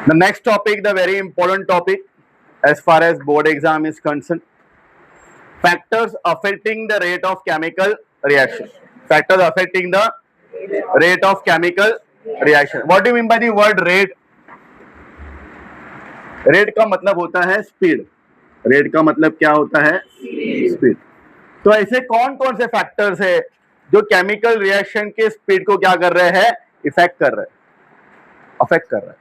The next topic, the very important topic as far as board exam is concerned, factors affecting the rate of chemical reaction. Factors affecting the rate of chemical reaction. What do you mean by the word rate? Rate का मतलब होता है speed. Rate का मतलब क्या होता है? Speed. तो ऐसे कौन कौन से फैक्टर्स है जो केमिकल रिएक्शन के स्पीड को क्या कर रहे हैं? इफेक्ट कर रहे हैं, अफेक्ट कर रहे हैं.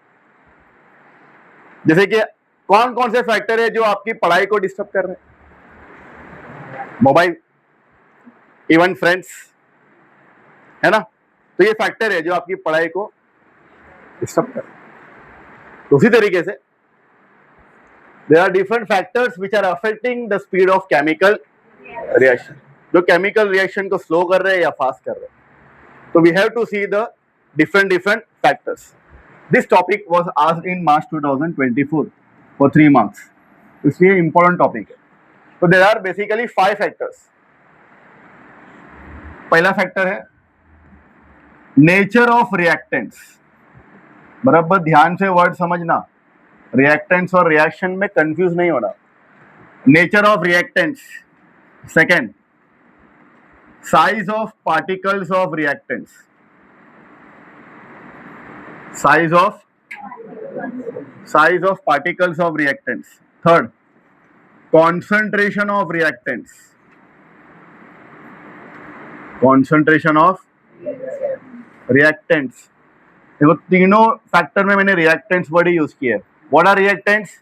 जैसे कि कौन कौन से फैक्टर है जो आपकी पढ़ाई को डिस्टर्ब कर रहे हैं? मोबाइल, इवन फ्रेंड्स, है ना. तो ये फैक्टर है जो आपकी पढ़ाई को डिस्टर्ब कर रहे हैं. तो उसी तरीके से there are different factors which are affecting the speed of chemical reaction. जो chemical reaction को slow कर रहे हैं या fast कर रहे हैं. So we have to see the different factors. This topic was asked in March 2024 for 3 marks. इसलिए important topic है. So there are basically 5 factors. पहला factor है nature of reactants. बराबर ध्यान से word समझना. रिएक्टेंट्स और रिएक्शन में कंफ्यूज नहीं होना. Nature of reactants. Second, size of particles of reactants. Size of particles of reactants. Third, concentration of reactants. Concentration of reactants. देखो तीनों फैक्टर में मैंने रिएक्टेंट्स वर्ड यूज किया है. What are reactants?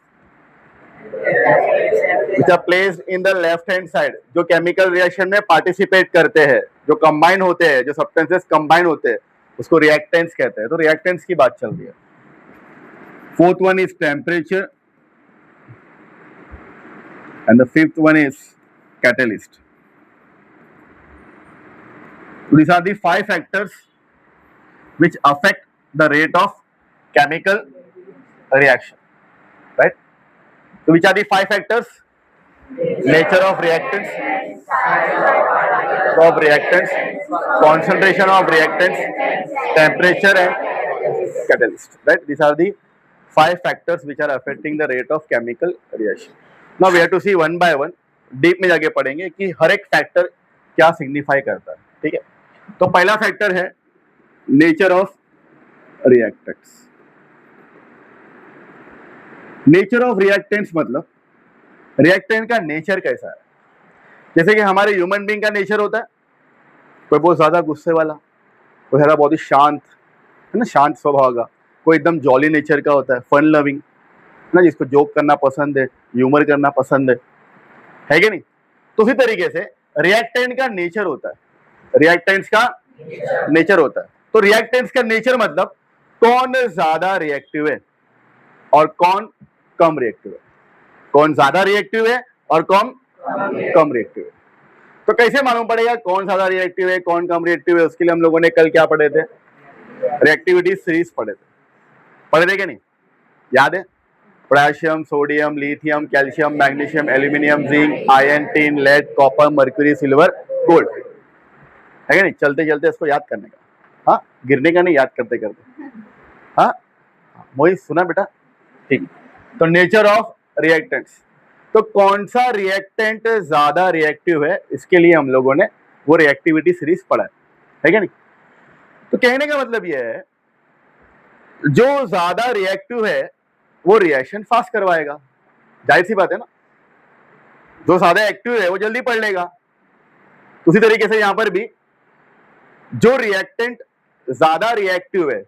Which are placed in the left hand side. जो chemical reaction में participate करते हैं, जो कंबाइन होते हैं, जो सब्सटेंसेस कंबाइन होते हैं, उसको रिएक्टेंट्स कहते हैं. तो रिएक्टेंट्स की बात चल रही है. Fourth one is temperature and the fifth one is catalyst. These are the 5 factors which affect the rate of chemical reaction, right? So which are the 5 factors? Nature of reactants, concentration of reactants, temperature and catalyst, right? These are the 5 factors which are affecting the rate of chemical reaction. Now we have to see one by one. Deep में जाके पढ़ेंगे कि हर एक factor क्या signify करता है. ठीक है. तो पहला फैक्टर है nature of reactants. Nature of reactants मतलब रिएक्टेंट का नेचर कैसा है. जैसे कि हमारे ह्यूमन बीइंग का नेचर होता है, कोई बहुत ज्यादा गुस्से वाला, कोई ज्यादा बहुत ही शांत, है ना, शांत स्वभाव का. कोई एकदम जॉली नेचर का होता है, फन लविंग, है ना, जिसको जोक करना पसंद है, ह्यूमर करना पसंद है कि नहीं. तो उसी तरीके से रिएक्टेंट का नेचर होता है. रिएक्टेंट्स का नेचर होता है. तो रिएक्टेंट्स का नेचर मतलब कौन ज्यादा रिएक्टिव है और कौन कम रिएक्टिव है. कौन ज्यादा रिएक्टिव है और कौन कम रिएक्टिव है. तो कैसे मालूम पड़ेगा कौन ज्यादा रिएक्टिव है, कौन कम रिएक्टिव है? उसके लिए हम लोगों ने कल क्या पढ़े थे? रिएक्टिविटी सीरीज पढ़े थे क्या नहीं? याद है? Potassium, sodium, lithium, calcium, magnesium, aluminium, zinc, iron, tin, lead, copper, mercury, silver, gold, है क्या नहीं? चलते चलते इसको याद करने का. हाँ, गिरने का नहीं, याद करते करते. हाँ, मोहित सुना बेटा? ठीक. तो नेचर ऑफ रिएक्टेंट्स, तो कौन सा रिएक्टेंट ज्यादा रिएक्टिव है, इसके लिए हम लोगों ने वो रिएक्टिविटी सीरीज पढ़ा है क्या नहीं? तो कहने का मतलब यह है जो ज्यादा रिएक्टिव है वो रिएक्शन फास्ट करवाएगा. जाहिर सी बात है ना. जो ज्यादा एक्टिव है वो जल्दी पढ़ लेगा. उसी तरीके से यहां पर भी जो रिएक्टेंट ज्यादा रिएक्टिव है,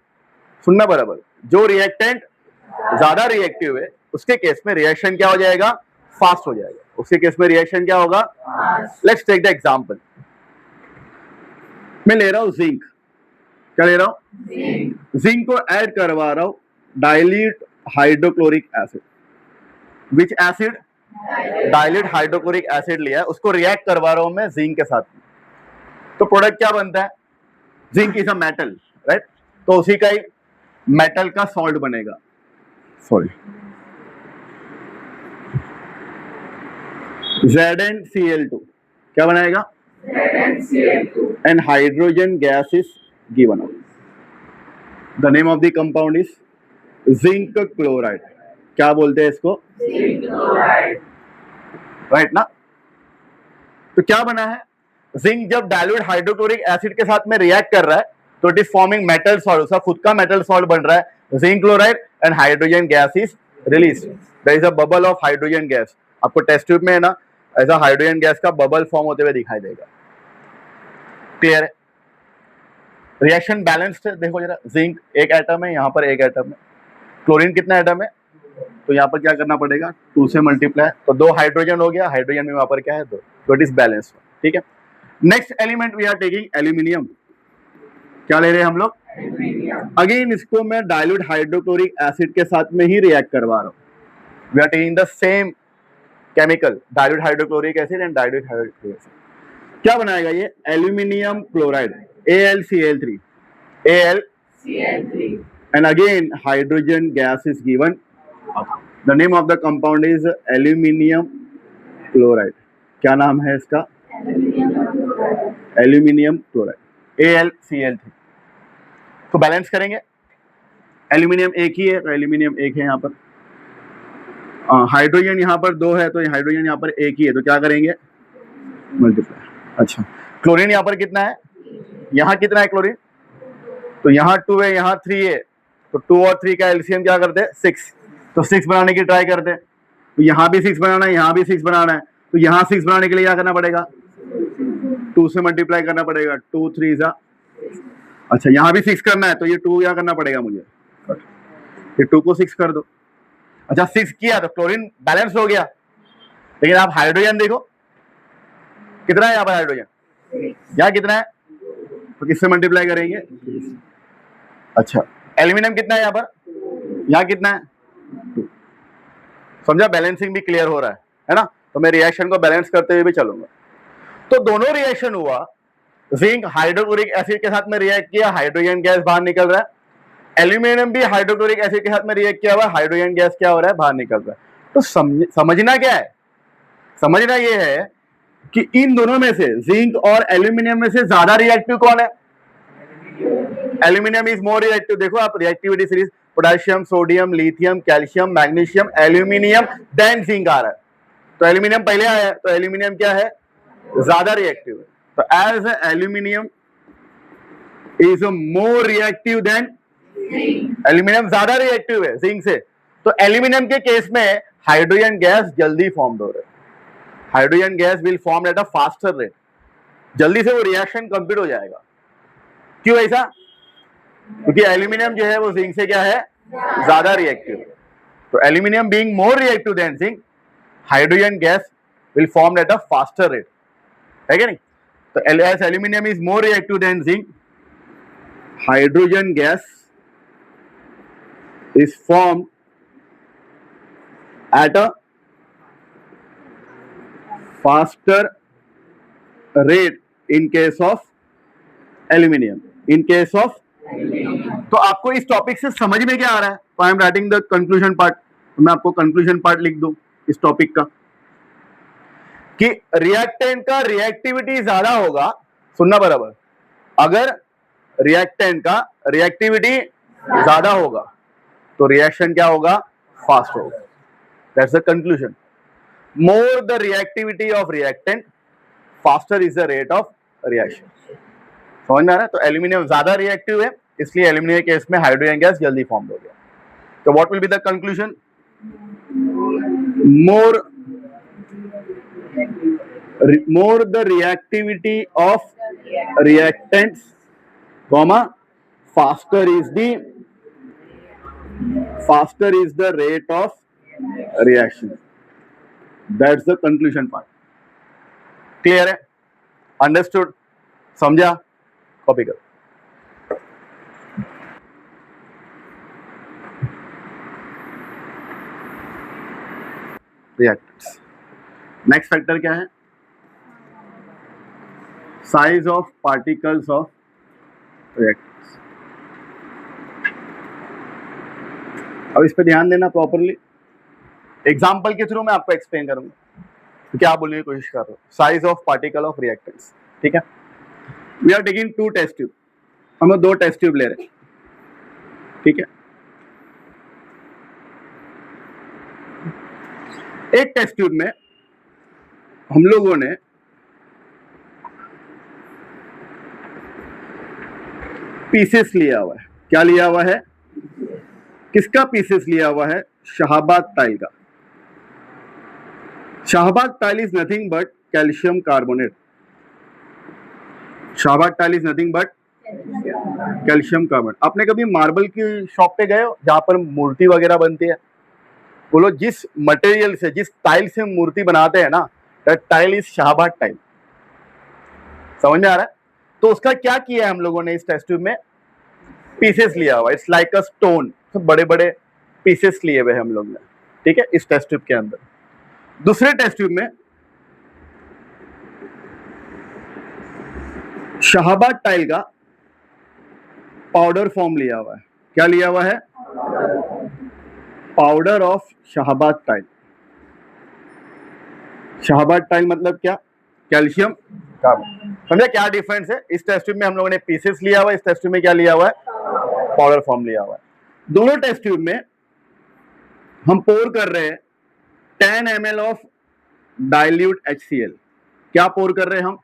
सुनना बराबर, जो रिएक्टेंट ज्यादा रिएक्टिव है उसके केस में रिएक्शन क्या हो जाएगा? फास्ट हो जाएगा. उसके केस में रिएक्शन क्या होगा? Let's take the example. मैं ले रहा हूं जिंक. क्या ले रहा हूं? जिंक को ऐड करवा रहा हूं डाइल्यूट हाइड्रोक्लोरिक एसिड. विच एसिड? डाइल्यूट हाइड्रोक्लोरिक एसिड लिया है, उसको रिएक्ट करवा रहा हूं मैं जिंक के साथ. तो प्रोडक्ट क्या बनता है? Zinc is a metal, right? तो उसी का ही मेटल का सॉल्ट बनेगा. सॉरी, ZnCl2 क्या बनाएगा? ZnCl2 and hydrogen gas is given out. The name of the compound is zinc chloride, क्या बोलते हैं इसको? राइट ना? तो क्या बना है, जिंक जब डाइल्यूट हाइड्रोक्लोरिक एसिड के साथ में रिएक्ट कर रहा है तो it is forming metal salt, उसका खुद का मेटल सॉल्ट बन रहा है zinc chloride, and hydrogen gas is release, there is a bubble of hydrogen gas. आपको टेस्ट ट्यूब में है ना ऐसा हाइड्रोजन गैस का बबल फॉर्म होते हुए दिखाई देगा। क्लियर है? रिएक्शन बैलेंस्ड है, देखो जरा, जिंक एक एटम है, यहाँ पर एक एटम है, क्लोरीन कितना एटम है, तो यहाँ पर क्या करना पड़ेगा, 2 से मल्टीप्लाई, तो 2 हाइड्रोजन हो गया, हाइड्रोजन में वहां पर क्या है 2, तो इट इज बैलेंस। ठीक है, next element we are taking aluminium. क्या ले रहे हैं हम लोग? अगेन इसको मैं डाइल्यूट हाइड्रोक्लोरिक एसिड के साथ में ही रिएक्ट करवा रहा हूँ। We are taking the same chemical, dilute hydrochloric acid and dilute hydrochloric acid. क्या बनाएगा ये? Aluminium chloride, AlCl3, AlCl3, and again hydrogen gas is given. The name of the compound is aluminium chloride. क्या नाम है इसका? Aluminium chloride, AlCl3। तो balance करेंगे, aluminium एक ही है तो एल्यूमिनियम एक है यहाँ पर, हाइड्रोजन यहाँ पर 2 है तो हाइड्रोजन यहाँ पर एक ही है, तो क्या करेंगे? मल्टीप्लाई। अच्छा, क्लोरीन यहाँ पर कितना है, यहाँ कितना है क्लोरीन, तो यहाँ 2 है, यहाँ 3 है, तो 2 और 3 का एलसीएम क्या करते हैं? 6, तो 6 बनाने की ट्राई करते हैं, तो यहाँ भी 6 बनाना है, यहाँ भी 6 बनाना है, तो यहाँ 6 बनाने के लिए क्या करना पड़ेगा? 2 से मल्टीप्लाई करना पड़ेगा, 2 3 जा, अच्छा यहाँ भी 6 करना है, तो ये 2 क्या करना पड़ेगा मुझे, ये 2 को 6 कर दो। अच्छा 6 किया तो क्लोरीन बैलेंस हो गया, लेकिन आप हाइड्रोजन देखो कितना है यहाँ पर, हाइड्रोजन यहाँ कितना है, तो किससे मल्टीप्लाई करेंगे? अच्छा, एल्यूमिनियम कितना है यहाँ पर, यहाँ कितना है? 2। समझा? बैलेंसिंग भी क्लियर हो रहा है ना? तो मैं रिएक्शन को बैलेंस करते हुए भी चलूंगा। तो दोनों रिएक्शन हुआ, जिंक हाइड्रोक्लोरिक एसिड के साथ में रिएक्ट किया, हाइड्रोजन गैस बाहर निकल रहा है, एल्यूमिनियम भी हाइड्रोक्लोरिक एसिड के साथ में रिएक्ट किया हुआ, हाइड्रोजन गैस क्या हो रहा है? बाहर निकल रहा है। तो समझना क्या है? समझना ये है कि इन दोनों में से, जिंक और एल्यूमिनियम में से ज्यादा रिएक्टिव कौन है? Aluminium is more reactive. देखो आप reactivity series, potassium, sodium, lithium, calcium, magnesium, aluminium, then zinc आ रहा है, तो एल्यूमिनियम पहले आया है, तो एल्यूमिनियम क्या है? ज्यादा रिएक्टिव है। तो as aluminium is more reactive than, aluminium ज्यादा रिएक्टिव है जिंक से, तो एल्यूमिनियम के केस में हाइड्रोजन गैस जल्दी फॉर्म हो रहा है, hydrogen gas will form at a faster rate, जल्दी से वो रिएक्शन कंप्लीट हो जाएगा। क्यों ऐसा? क्योंकि एल्यूमिनियम जो है वो जिंक से क्या है? ज्यादा रिएक्टिव। तो aluminium being more reactive than zinc, hydrogen gas will form at a faster rate, है क्या नहीं? तो as aluminium is more reactive than zinc, hydrogen gas is formed at a faster rate in case of aluminium, in case of, तो आपको इस topic से समझ में क्या आ रहा है? तो I am writing the conclusion part, मैं आपको कंक्लूजन पार्ट लिख दूं इस टॉपिक का, कि रिएक्टेंट का रिएक्टिविटी ज्यादा होगा, सुनना बराबर, अगर रिएक्टेंट का रिएक्टिविटी ज्यादा होगा तो रिएक्शन क्या होगा? फास्ट होगा। That's the conclusion. More the reactivity of reactant, faster is the rate of reaction. समझ में आ रहा है? तो एल्यूमिनियम ज्यादा रिएक्टिव है, इसलिए एल्यूमिनियम के केस में हाइड्रोजन गैस जल्दी फॉर्म हो गया। तो what will be the conclusion? More the reactivity of reactants, faster is the rate of reaction. That's the conclusion part. Clear है? Understood? समझा? कॉपी करो। Reactants. Next factor क्या है? Size of particles of reactants. अब इस पे ध्यान देना प्रॉपरली, एग्जाम्पल के थ्रू मैं आपको एक्सप्लेन करूंगा, तो क्या बोलने की कोशिश कर रहा हूँ। Size of particle of reactants, ठीक है? We are taking 2 test tube, हम लोग 2 टेस्ट ट्यूब ले रहे हैं, ठीक है? एक टेस्ट ट्यूब में हम लोगों ने पीसेस लिया हुआ है। क्या लिया हुआ है? किसका पीसेस लिया हुआ है? शाहबाद टाइल का। Shahabad tile is nothing but calcium carbonate. Shahabad tile is nothing but calcium carbonate. आपने कभी मार्बल की शॉप पे गए हो जहां पर मूर्ति वगैरह बनती है? बोलो, जिस मटेरियल से, जिस टाइल से मूर्ति बनाते हैं ना, that tile is Shahabad tile. समझ में आ रहा है? तो उसका क्या किया है हम लोगों ने इस टेस्ट ट्यूब में? पीसेस लिया हुआ। It's like a stone. तो बड़े बड़े पीसेस लिए हुए हम लोग ने, ठीक है, इस टेस्ट ट्यूब के अंदर। दूसरे टेस्ट ट्यूब में शाहबाद टाइल का पाउडर फॉर्म लिया हुआ है। क्या लिया हुआ है? Powder of Shahabad tile. Shahabad tile मतलब क्या? Calcium carbonate. समझे क्या डिफरेंस है? इस टेस्ट ट्यूब में हम लोगों ने पीसेस लिया हुआ है, इस टेस्ट ट्यूब में क्या लिया हुआ है? पाउडर फॉर्म लिया हुआ है। दोनों टेस्ट ट्यूब में हम पोर कर रहे हैं 10 ml ऑफ डाइल्यूट HCl। क्या पोर कर रहे हैं हम?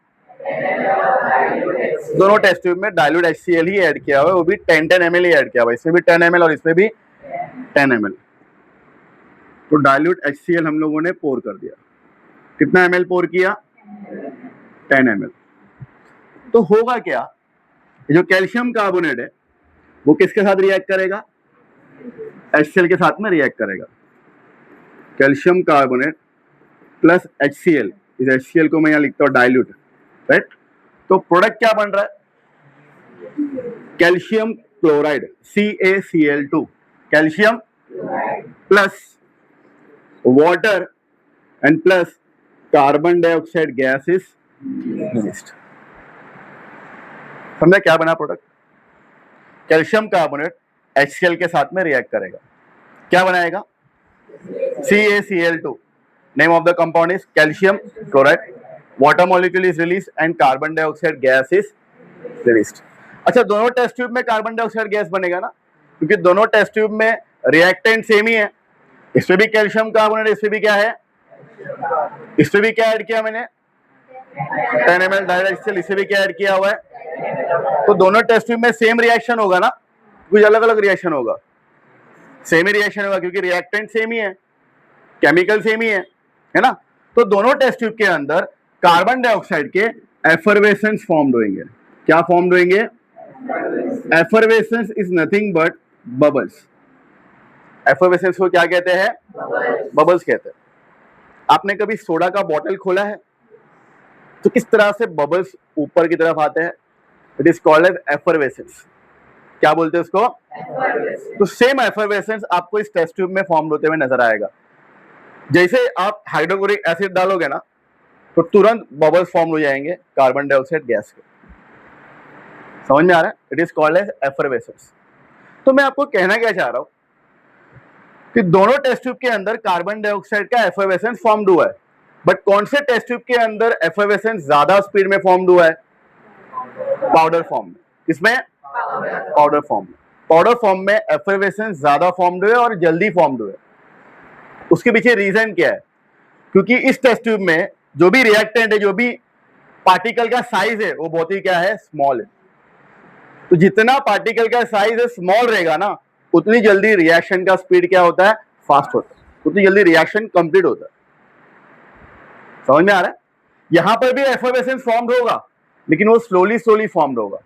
दोनों टेस्ट ट्यूब में डाइल्यूट HCl ही ऐड किया हुआ है, वो भी 10 ml ही ऐड किया हुआ है। इसमें भी 10 ml और इसमें भी 10 ml। तो डाइल्यूट HCl हम लोगों ने पोर कर दिया। कितना ml पोर किया? 10 ml। तो होगा क्या? जो कैल्शियम कार्बोनेट है वो किसके साथ रिएक्ट करेगा? HCl के साथ में रिएक्ट करेगा। Calcium carbonate plus HCl। इस HCl को मैं यहाँ लिखता हूँ डाइल्यूट, राइट? तो प्रोडक्ट क्या बन रहा है? Calcium chloride, CaCl2। Calcium plus water and plus carbon dioxide gas is released. समझा क्या बना प्रोडक्ट? कैल्शियम कार्बोनेट HCl के साथ में रिएक्ट करेगा, क्या बनाएगा? CaCl2। Name of the compound is calcium chloride. Water molecule is release and carbon dioxide gas is released. अच्छा, दोनों टेस्ट ट्यूब में कार्बन डाइऑक्साइड गैस बनेगा ना, क्योंकि दोनों टेस्ट ट्यूब में रिएक्टेंट सेम ही है। इसमें भी कैल्शियम कार्बोनेट, इसमें भी क्या है? इसमें भी क्या ऐड किया मैंने? 10 ml डाइल्यूट HCl। इसे भी क्या ऐड किया हुआ है? तो दोनों टेस्ट ट्यूब में सेम रिएक्शन होगा ना, कुछ अलग अलग रिएक्शन होगा? सेम ही रिएक्शन होगा, क्योंकि रिएक्टेंट सेम ही है, केमिकल सेम ही है ना। तो दोनों टेस्ट ट्यूब के अंदर कार्बन डाइऑक्साइड के एफरवेसेंस फॉर्म्ड होंगे। क्या फॉर्म्ड होंगे? Effervescence is nothing but bubbles. Effervescence को क्या कहते हैं? बबल्स कहते हैं। आपने कभी सोडा का बॉटल खोला है तो किस तरह से बबल्स ऊपर की तरफ आते हैं? It is called as effervescence. क्या बोलते हैं उसको? तो सेम एफरवेसेंस आपको इस टेस्ट ट्यूब में फॉर्म होते हुए नजर आएगा। जैसे आप हाइड्रोक्लोरिक एसिड डालोगे ना, तो तुरंत बबल्स फॉर्म हो जाएंगे कार्बन डाइऑक्साइड गैस के। समझ में आ रहा है? It is called as effervescence. तो मैं आपको कहना क्या चाह रहा हूं कि दोनों टेस्ट ट्यूब के अंदर कार्बन डाइऑक्साइड का एफरवेसेंस फॉर्म्ड हुआ है, बट कौन से टेस्ट ट्यूब के अंदर एफरवेसेंस ज्यादा स्पीड में फॉर्म्ड हुआ है? पाउडर फॉर्म में। इसमें पाउडर फॉर्म में। पाउडर फॉर्म में एफरवेसेंस ज्यादा फॉर्म्ड हुए और जल्दी फॉर्म्ड हुए। उसके पीछे रीजन क्या है? क्योंकि इस टेस्ट ट्यूब में जो भी रिएक्टेंट है, जो भी पार्टिकल का साइज है, वो बहुत ही क्या है? स्मॉल है। तो जितना पार्टिकल का साइज है स्मॉल रहेगा ना, उतनी जल्दी रिएक्शन का स्पीड क्या होता है? फास्ट होता है, उतनी जल्दी रिएक्शन कंप्लीट होता है। समझ में आ रहा है? यहां पर भी एफरवेसेंस फॉर्म्ड होगा, लेकिन वो स्लोली स्लोली फॉर्म्ड होगा।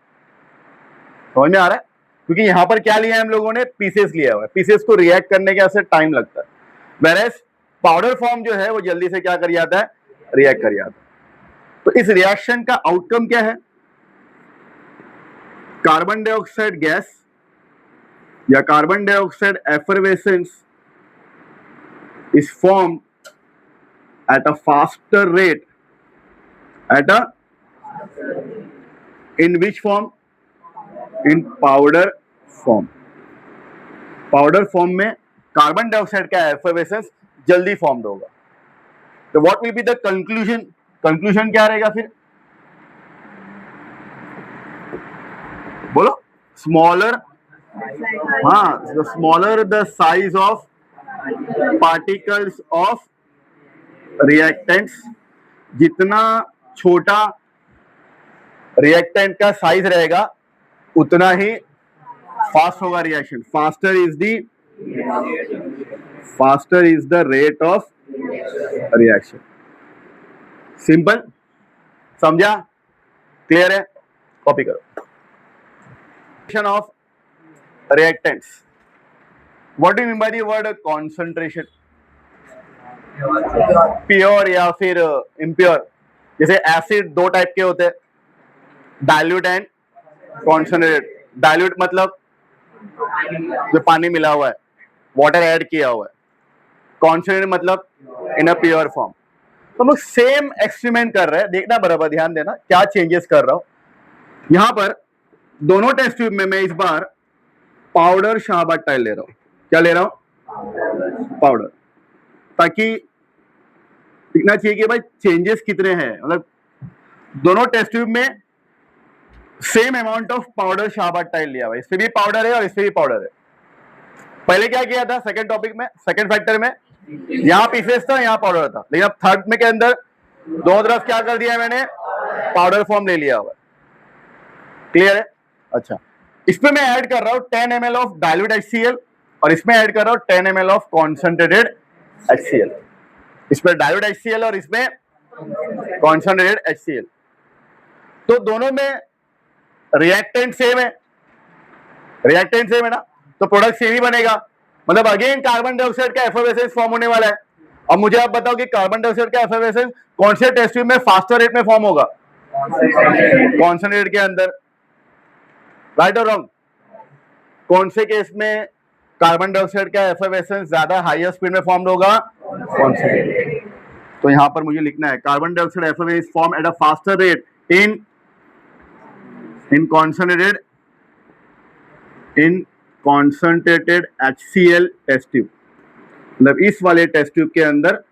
समझ में आ रहा है? क्योंकि यहां पर क्या लिया है हम लोगों ने? पीसेस लिया हुआ है। पीसेस को रिएक्ट करने के ऐसे टाइम लगता है, वेरएज पाउडर फॉर्म जो है वो जल्दी से क्या कर जाता है? रिएक्ट कर जाता है। तो इस रिएक्शन का आउटकम क्या है? कार्बन डाइऑक्साइड गैस या carbon dioxide effervescence is form at a faster rate, in which form? In powder form. Powder form में कार्बन डाइऑक्साइड का एफरवेसेंस जल्दी फॉर्म्ड होगा। तो what will be the conclusion? Conclusion क्या रहेगा फिर? बोलो। स्मॉलर, हाँ, smaller the size of particles of reactants, जितना छोटा रिएक्टेंट का साइज रहेगा उतना ही फास्ट होगा reaction. Faster is the rate of reaction. Simple, समझा? क्लियर है? कॉपी करो. Of reactants. What do you mean by the word concentration? Pure या फिर इम्प्योर. जैसे एसिड दो टाइप के होते हैं, डाइल्यूट एंड कॉन्सेंट्रेटेड. डाइल्यूट मतलब जो पानी मिला हुआ है, वाटर ऐड किया हुआ है. कॉन्सेंट्रेटेड मतलब इन अ प्योर फॉर्म. तो हम लोग सेम एक्सपेरिमेंट कर रहे हैं. देखना बराबर, ध्यान देना क्या चेंजेस कर रहा हूं. यहां पर दोनों टेस्ट ट्यूब में मैं इस बार पाउडर शाहबाद टाइल ले रहा हूं. क्या ले रहा हूं? पाउडर. ताकि दिखना चाहिए कि भाई चेंजेस कितने हैं. मतलब दोनों टेस्ट ट्यूब में same amount of powder Shahabad tile लिया हुआ. इस पे भी पाउडर है और इस पे भी पाउडर है. पहले क्या किया था सेकंड टॉपिक में, सेकंड फैक्टर में, यहाँ पीसेस था, यहाँ पाउडर था. लेकिन अब थर्ड में के अंदर दोनों तरफ क्या कर दिया मैंने? पाउडर फॉर्म ले लिया हुआ. क्लियर है? अच्छा, इसमें मैं ऐड कर रहा हूं 10 ml ऑफ डाइल्यूट HCl और इसमें ऐड कर रहा हूं 10 ml ऑफ कॉन्सेंट्रेटेड HCl. इसमें डाइल्यूट HCl और इसमें कॉन्सेंट्रेटेड HCl. तो दोनों में रिएक्टेंट सेम है. रिएक्टेंट सेम है ना, तो प्रोडक्ट सेम ही बनेगा. मतलब अगेन कार्बन डाइऑक्साइड का एफर्वेसेंस फॉर्म होने वाला है. अब मुझे आप बताओ कि कार्बन डाइऑक्साइड का एफर्वेसेंस कौन से टेस्ट ट्यूब में फास्टर रेट में फॉर्म होगा? कॉन्सेंट्रेट के अंदर. राइट और रॉन्ग? कौन से केस में कार्बन डाइऑक्साइड का एफर्वेसेंस ज्यादा हाईएस्ट स्पीड में फॉर्म होगा? कॉन्सेंट्रेट. तो यहां पर मुझे लिखना है carbon dioxide effervescence form at a faster rate in concentrated HCl test tube. मतलब इस वाले टेस्ट ट्यूब के अंदर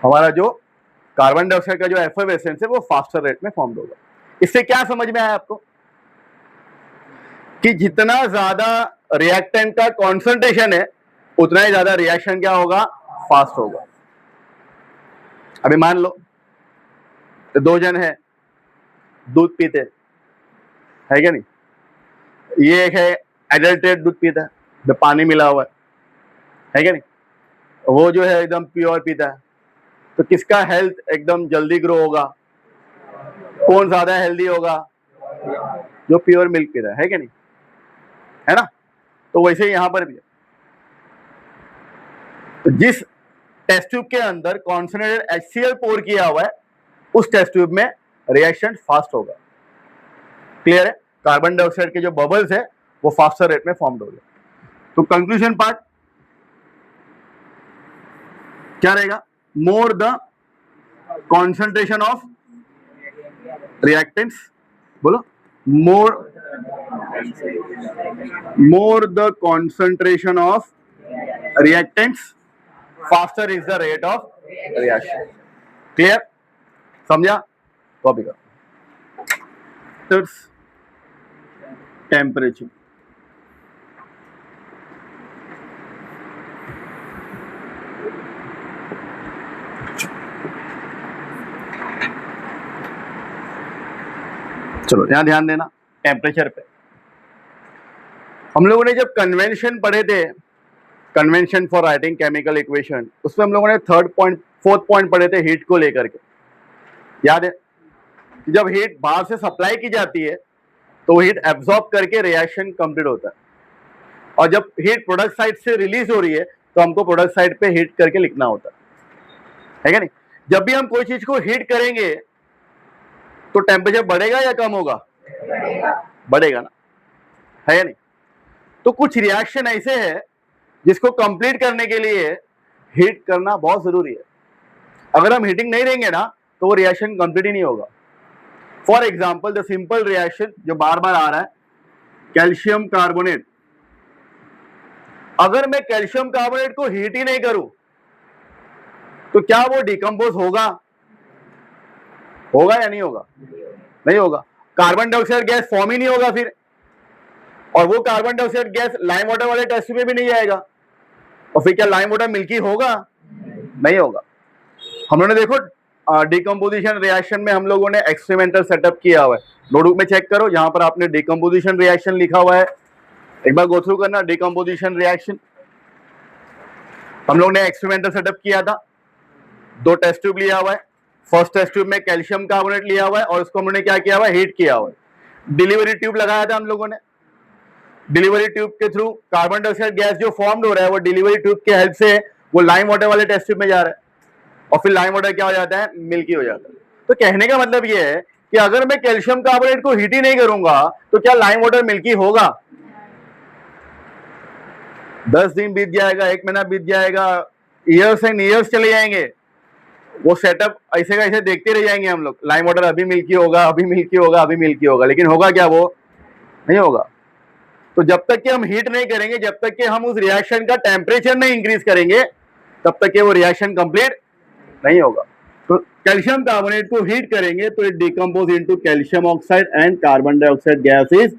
हमारा जो कार्बन डाइऑक्साइड का जो एफर्वेसेंस है वो फास्टर रेट में फॉर्म होगा. इससे क्या समझ में आया आपको? कि जितना ज्यादा रिएक्टेंट का कॉन्सेंट्रेशन है उतना ही ज्यादा रिएक्शन क्या होगा? फास्ट होगा. अभी मान लो तो दो जन है, दूध पीते है क्या नहीं? ये एक है एडल्ट्रेट दूध पीता है, जो पानी मिला हुआ है क्या नहीं? वो जो है एकदम प्योर पीता है. तो किसका हेल्थ एकदम जल्दी ग्रो होगा? कौन ज्यादा हेल्दी होगा? जो प्योर मिल्क पीता है क्या नहीं? है ना? तो वैसे ही यहां पर भी है. तो जिस टेस्ट ट्यूब के अंदर कॉन्सेंट्रेटेड HCl पोर किया हुआ है उस टेस्ट ट्यूब में रिएक्शन फास्ट होगा. क्लियर है? कार्बन डाइऑक्साइड के जो बबल्स है वो फास्टर रेट में फॉर्म होगा. तो कंक्लूजन पार्ट क्या रहेगा? More the concentration of reactants, बोलो, more the concentration of reactants faster is the rate of reaction. Clear? समझा? कॉपी करो. टेम्परेचर. चलो यहां ध्यान देना टेम्परेचर पे. हम लोगों ने जब कन्वेंशन पढ़े थे, convention for writing chemical equation, उसमें हम लोगों ने फोर्थ पॉइंट पढ़े थे हीट को लेकर के. याद है? जब हीट बाहर से सप्लाई की जाती है तो हीट एब्जॉर्ब करके रिएक्शन कंप्लीट होता है. और जब हीट प्रोडक्ट साइड से रिलीज हो रही है तो हमको प्रोडक्ट साइड पे हीट करके लिखना होता है क्या नहीं? जब भी हम कोई चीज को हीट करेंगे तो टेम्परेचर बढ़ेगा या कम होगा? बढ़ेगा ना, है या नहीं? तो कुछ रिएक्शन ऐसे है जिसको कंप्लीट करने के लिए हीट करना बहुत जरूरी है. अगर हम हीटिंग नहीं देंगे ना तो वो रिएक्शन कंप्लीट ही नहीं होगा. For example the simple reaction जो बार बार आ रहा है, कैल्शियम कार्बोनेट. अगर मैं कैल्शियम कार्बोनेट को हीट ही नहीं करूं तो क्या वो डिकम्पोज होगा? होगा या नहीं होगा? नहीं होगा. कार्बन डाइऑक्साइड गैस फॉर्म ही नहीं होगा फिर. और वो carbon dioxide gas lime water वाले टेस्ट में भी नहीं जाएगा. और फिर क्या लाइम वाटर मिल्की होगा? नहीं होगा. हम लोगों ने देखो डिकम्पोजिशन रिएक्शन में हम लोगों ने एक्सपेरिमेंटल सेटअप किया हुआ है, नोटबुक में चेक करो, जहां पर आपने डिकम्पोजिशन रिएक्शन लिखा हुआ है, एक बार गो थ्रू करना। डिकम्पोजिशन रिएक्शन हम लोग ने एक्सपेरिमेंटल सेटअप किया था, 2 टेस्ट ट्यूब लिया हुआ है, फर्स्ट टेस्ट ट्यूब में कैल्शियम कार्बोनेट लिया हुआ है और उसको हमने क्या किया हुआ है, हीट किया हुआ है। डिलीवरी ट्यूब लगाया था हम लोगों ने, डिलीवरी ट्यूब के थ्रू कार्बन डाइऑक्साइड गैस जो फॉर्म हो रहा है वो डिलीवरी ट्यूब के हेल्प से वो लाइम वाटर वाले टेस्ट ट्यूब में जा रहा है और फिर लाइम वाटर क्या हो जाता है, मिल्की हो जाता है। तो कहने का मतलब ये है कि अगर मैं कैल्शियम कार्बोनेट को हीट ही नहीं करूंगा तो क्या लाइम वाटर मिल्की होगा? 10 दिन बीत जाएगा, 1 महीना बीत जाएगा, ईयर्स एंड ईयर्स चले जाएंगे, वो सेटअप ऐसे का ऐसे देखते रह जाएंगे हम लोग, लाइम वाटर अभी मिल्की होगा, अभी मिल्की होगा, अभी मिल्की होगा, लेकिन होगा क्या? वो नहीं होगा। तो जब तक कि हम हीट नहीं करेंगे, जब तक कि हम उस रिएक्शन का टेम्परेचर नहीं इंक्रीज करेंगे, तब तक कि वो रिएक्शन कंप्लीट नहीं होगा। तो कैल्शियम कार्बोनेट को हीट करेंगे तो it decompose into calcium oxide and carbon dioxide gas is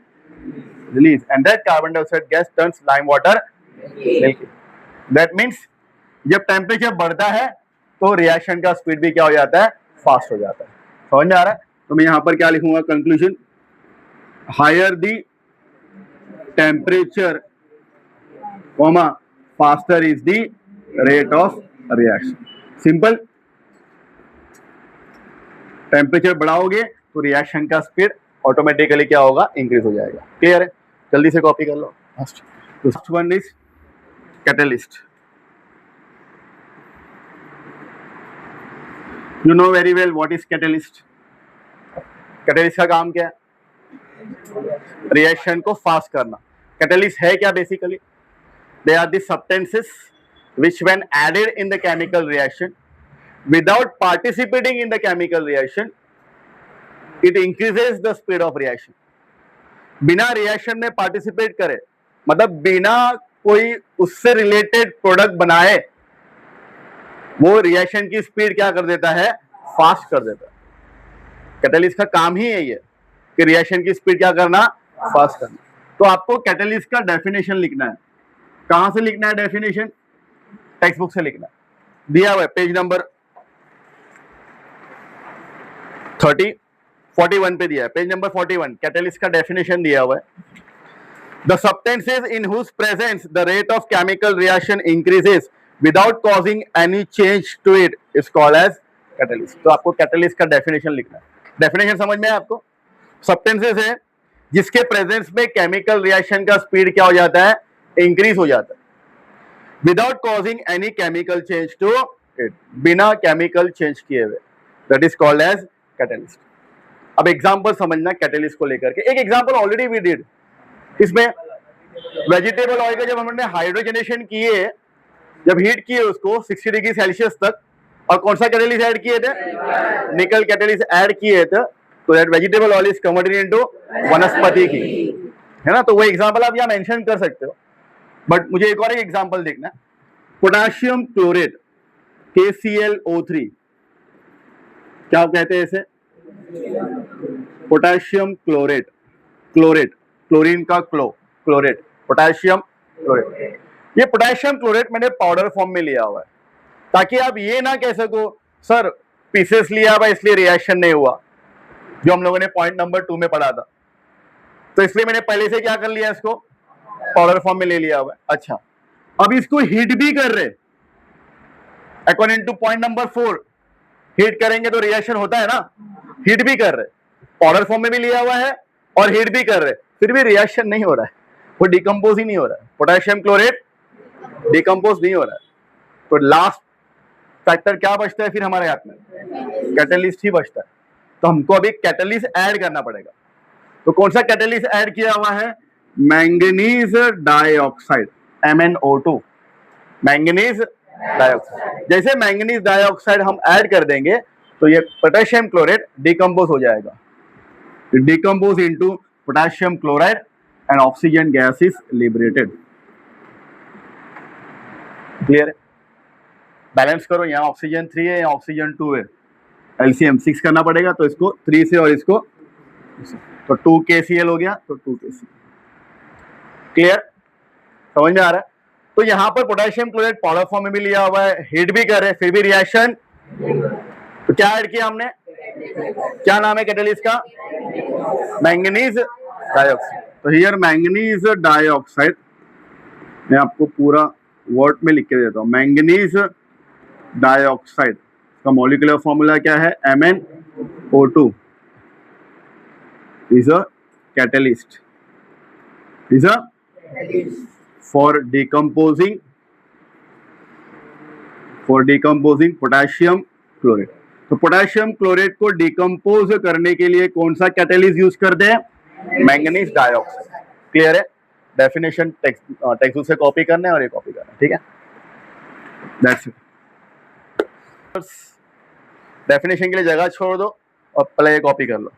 release and that carbon dioxide gas turns lime water milky. That means जब टेम्परेचर बढ़ता है तो रिएक्शन का स्पीड भी क्या हो जाता है, फास्ट हो जाता है। समझ में आ रहा है? तो मैं यहां पर क्या लिखूंगा, conclusion, higher the temperature comma faster is the rate of reaction. Simple, temperature बढ़ाओगे तो रिएक्शन का स्पीड ऑटोमेटिकली क्या होगा, इंक्रीज हो जाएगा। क्लियर है? जल्दी से कॉपी कर लो। First one is catalyst. You know very well what is catalyst. Catalyst का काम क्या है? रिएक्शन को फास्ट करना। कैटलिस्ट है क्या? Basically they are the substances which when added in the chemical reaction without participating in the chemical reaction it increases the speed of reaction। बिना reaction में पार्टिसिपेट करे, मतलब बिना कोई उससे रिलेटेड प्रोडक्ट बनाए, वो रिएक्शन की स्पीड क्या कर देता है, फास्ट कर देता है। कैटलिस्ट का काम ही यही है कि रिएक्शन की स्पीड क्या करना, फास्ट करना। तो आपको कैटलिस्ट का डेफिनेशन लिखना है। कहां से लिखना है डेफिनेशन? टेक्स्ट बुक से लिखना, दिया हुआ है पेज नंबर 41 पे दिया है, पेज नंबर 41। कैटलिस्ट का डेफिनेशन दिया हुआ है, the substances in whose presence the rate of chemical reaction increases without causing any change to it is called as catalyst. तो आपको कैटलिस्ट का डेफिनेशन लिखना है। डेफिनेशन समझ में है आपको? सब्सटेंसेस है जिसके प्रेजेंस में केमिकल रिएक्शन का स्पीड क्या हो जाता है, इंक्रीज हो जाता है, without causing any chemical change to it, बिना केमिकल चेंज किए हुए, that is called as catalyst. अब एग्जांपल समझना कैटलिस्ट को लेकर के। एक एग्जांपल ऑलरेडी वी डिड, इसमें वेजिटेबल ऑयल का जब हमने हाइड्रोजनेशन किए, जब हीट किए उसको 60 डिग्री सेल्सियस तक, और कौन सा कैटलिस्ट ऐड किए थे, निकल कैटलिस्ट ऐड किए थे, तो that vegetable oil is converted into वनस्पति की, है ना। तो वो एग्जांपल आप यहाँ मेंशन कर सकते हो, बट मुझे एक और एक एग्जांपल देखना। पोटेशियम क्लोरेट KClO3, क्या कहते हैं इसे, पोटेशियम क्लोरेट, क्लोरेट क्लोरीन का क्लोरेट, पोटेशियम क्लोरेट। ये पोटेशियम क्लोरेट मैंने पाउडर फॉर्म में लिया हुआ है, ताकि आप ये ना कह सको सर पीसेस लिया हुआ इसलिए रिएक्शन नहीं हुआ, जो हम लोगों ने पॉइंट नंबर 2 में पढ़ा था। तो इसलिए मैंने पहले से क्या कर लिया, इसको पाउडर फॉर्म में ले लिया हुआ है। अच्छा, अब इसको हीट भी कर रहे, according two point number 4, heat करेंगे तो रिएक्शन होता है ना, हीट भी कर रहे, पाउडर फॉर्म में भी लिया हुआ है और हीट भी कर रहे, फिर भी रिएक्शन नहीं हो रहा है, वो डिकम्पोज ही नहीं हो रहा है, पोटेशियम क्लोरेट डिकम्पोज नहीं हो रहा है। तो लास्ट फैक्टर क्या बचता है फिर हमारे हाथ में, कैटलिस्ट ही बचता है। तो हमको अभी कैटलिस्ट ऐड करना पड़ेगा। तो कौन सा कैटलिस्ट ऐड किया हुआ है, manganese dioxide, MnO2, manganese dioxide. जैसे मैंगनीज डाइऑक्साइड हम ऐड कर देंगे तो ये पोटेशियम क्लोरेट डिकम्पोज हो जाएगा, decompose into potassium chloride and oxygen gas is liberated. Clear है? बैलेंस करो, यहाँ ऑक्सीजन 3 है, यहाँ ऑक्सीजन 2 है, LCM 6 करना पड़ेगा, तो इसको 3 से और इसको तो 2 KCl हो गया, तो 2 KCl। क्लियर? समझ में आ रहा है? तो यहाँ पर पोटेशियम क्लोराइड पाउडर फॉर्म में भी लिया हुआ है, हीट भी कर रहे हैं, फिर भी रिएक्शन तो क्या ऐड किया हमने, क्या नाम है कैटलिस्ट का, मैंगनीज डाइऑक्साइड। तो हियर मैंगनीज डाइऑक्साइड, मैं आपको पूरा वर्ड में लिख के देता हूँ। मैंगनीज डाइऑक्साइड का मॉलिक्यूलर फॉर्मूला क्या है, MnO2 is a catalyst, is a for decomposing potassium chlorate. तो पोटेशियम क्लोरेट को डिकम्पोज करने के लिए कौन सा कैटलिस्ट यूज करते हैं, मैंगनीज डाइऑक्साइड। क्लियर है, डेफिनेशन टेक्स्ट बुक से कॉपी करना है और ये कॉपी करना है, ठीक है, दैट्स इट। डेफिनेशन के लिए जगह छोड़ दो और पहले ये कॉपी कर लो।